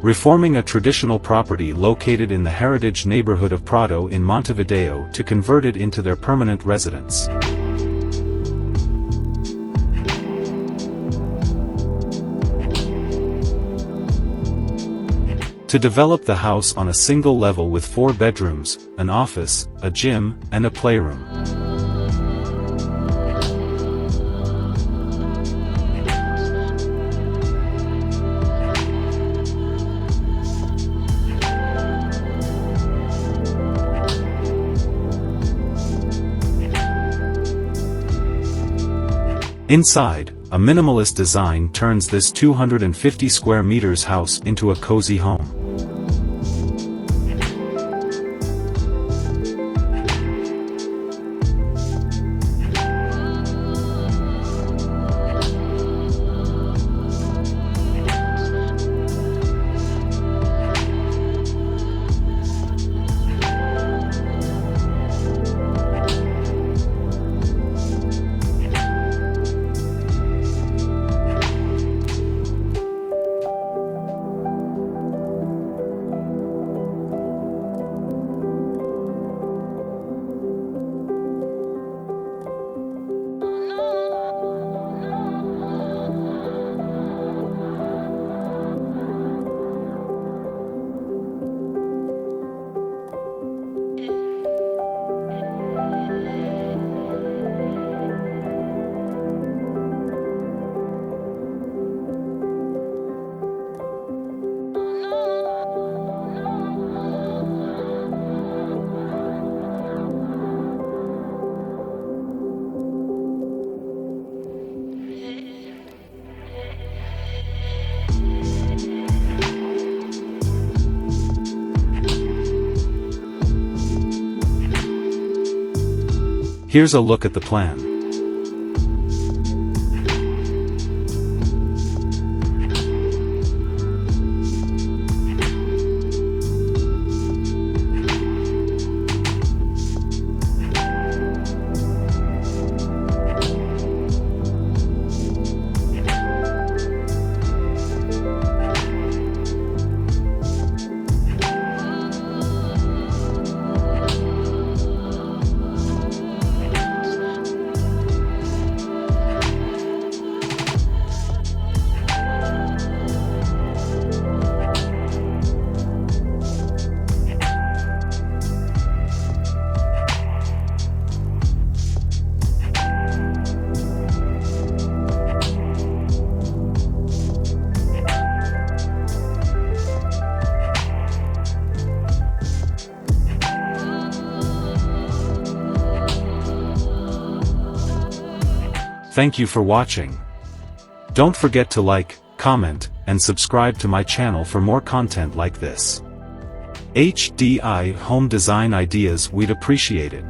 reforming a traditional property located in the heritage neighborhood of Prado in Montevideo to convert it into their permanent residence. To develop the house on a single level with 4 bedrooms, an office, a gym, and a playroom. Inside, a minimalist design turns this 250 square meters house into a cozy home. Here's a look at the plan. Thank you for watching. Don't forget to like, comment, and subscribe to my channel for more content like this. HDI home design ideas, we'd appreciate it.